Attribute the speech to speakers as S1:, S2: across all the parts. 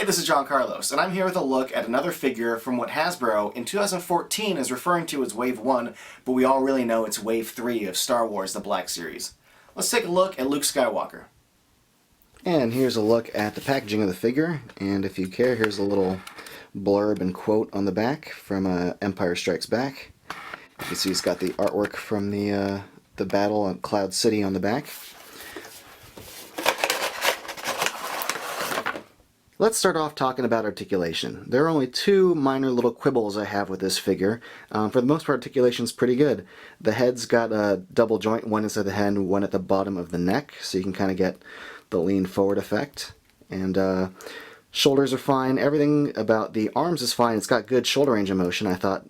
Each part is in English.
S1: this is John Carlos, and I'm here with a look at another figure from what Hasbro in 2014 is referring to as Wave 1, but we all really know it's Wave 3 of Star Wars The Black Series. Let's take a look at Luke Skywalker.
S2: And here's a look at the packaging of the figure, and if you care, here's a little blurb and quote on the back from Empire Strikes Back. You can see it's got the artwork from the battle on Cloud City on the back. Let's start off talking about articulation. There are only two minor little quibbles I have with this figure. For the most part, articulation's pretty good. The head's got a double joint, one inside the head and one at the bottom of the neck, so you can kind of get the lean forward effect. And shoulders are fine. Everything about the arms is fine. It's got good shoulder range of motion. I thought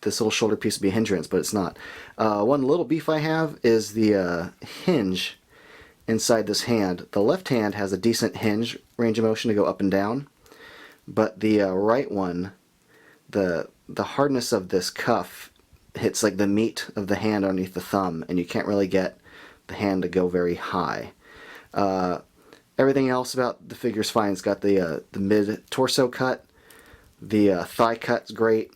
S2: this little shoulder piece would be a hindrance, but it's not. One little beef I have is the hinge inside this hand. The left hand has a decent hinge range of motion to go up and down, but the right one, the hardness of this cuff hits like the meat of the hand underneath the thumb, and you can't really get the hand to go very high. Everything else about the figure's fine. It's got the mid-torso cut, the thigh cut's great.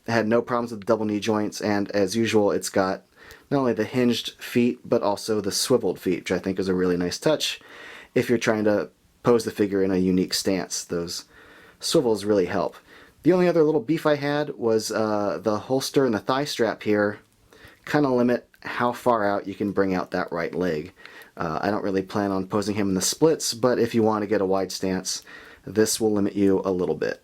S2: It had no problems with the double knee joints, and as usual, it's got not only the hinged feet, but also the swiveled feet, which I think is a really nice touch if you're trying to pose the figure in a unique stance. Those swivels really help. The only other little beef I had was the holster and the thigh strap here kind of limit how far out you can bring out that right leg. I don't really plan on posing him in the splits, but if you want to get a wide stance, this will limit you a little bit.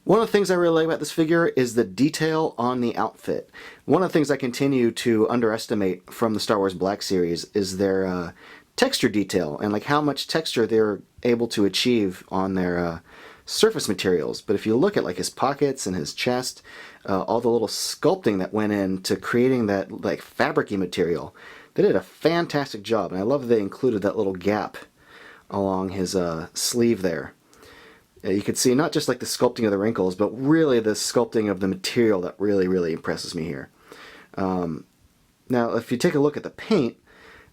S2: One of the things I really like about this figure is the detail on the outfit. One of the things I continue to underestimate from the Star Wars Black Series is their texture detail, and like how much texture they're able to achieve on their surface materials. But if you look at like his pockets and his chest, all the little sculpting that went into creating that like fabric-y material, they did a fantastic job, and I love that they included that little gap along his sleeve there. You can see not just like the sculpting of the wrinkles, but really the sculpting of the material that really impresses me here. Now, if you take a look at the paint,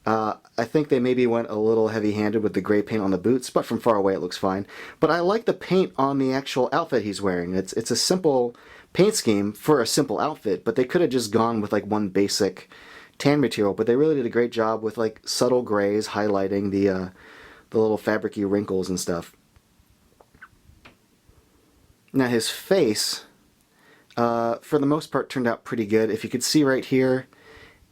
S2: I think they maybe went a little heavy-handed with the gray paint on the boots, but from far away it looks fine. But I like the paint on the actual outfit he's wearing. It's a simple paint scheme for a simple outfit, but they could have just gone with like one basic tan material, but they really did a great job with like subtle grays highlighting the little fabric-y wrinkles and stuff. Now his face, for the most part, turned out pretty good. If you could see right here,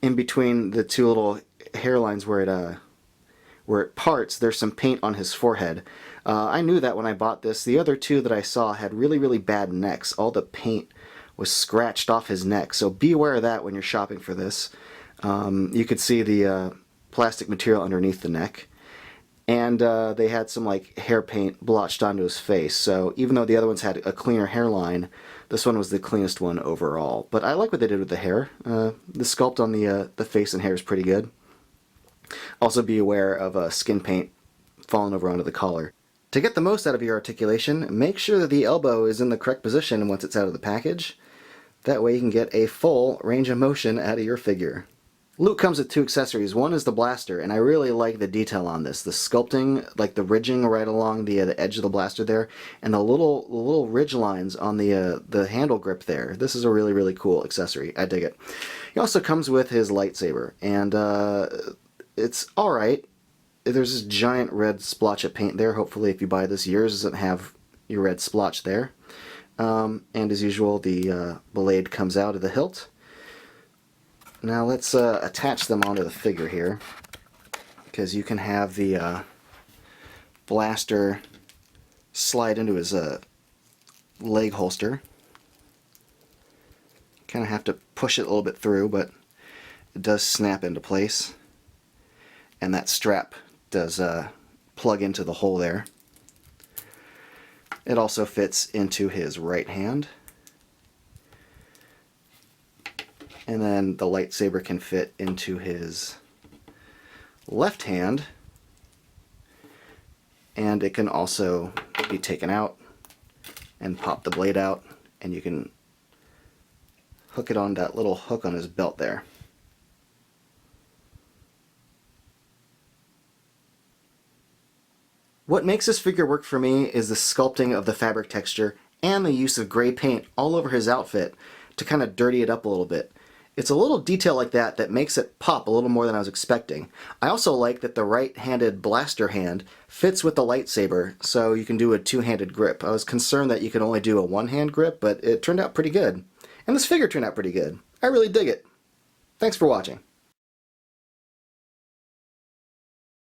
S2: in between the two little hairlines where it parts, there's some paint on his forehead. I knew that when I bought this. The other two that I saw had really bad necks. All the paint was scratched off his neck, so be aware of that when you're shopping for this. You could see the plastic material underneath the neck. And they had some like hair paint blotched onto his face, so even though the other ones had a cleaner hairline, this one was the cleanest one overall. But I like what they did with the hair. The sculpt on the face and hair is pretty good. Also be aware of skin paint falling over onto the collar. To get the most out of your articulation, make sure that the elbow is in the correct position once it's out of the package. That way you can get a full range of motion out of your figure. Luke comes with two accessories. One is the blaster, and I really like the detail on this. The sculpting, like the ridging right along the edge of the blaster there, and the little ridge lines on the handle grip there. This is a really cool accessory. I dig it. He also comes with his lightsaber, and it's alright. There's this giant red splotch of paint there. Hopefully if you buy this, yours doesn't have your red splotch there. And as usual, the blade comes out of the hilt. Now let's attach them onto the figure here, because you can have the blaster slide into his leg holster. Kind of have to push it a little bit through, but it does snap into place. And that strap does plug into the hole there. It also fits into his right hand. And then the lightsaber can fit into his left hand, and it can also be taken out and pop the blade out, and you can hook it on that little hook on his belt there. What makes this figure work for me is the sculpting of the fabric texture and the use of gray paint all over his outfit to kind of dirty it up a little bit. It's a little detail like that that makes it pop a little more than I was expecting. I also like that the right-handed blaster hand fits with the lightsaber, so you can do a two-handed grip. I was concerned that you could only do a one-hand grip, but it turned out pretty good. And this figure turned out pretty good. I really dig it. Thanks for watching.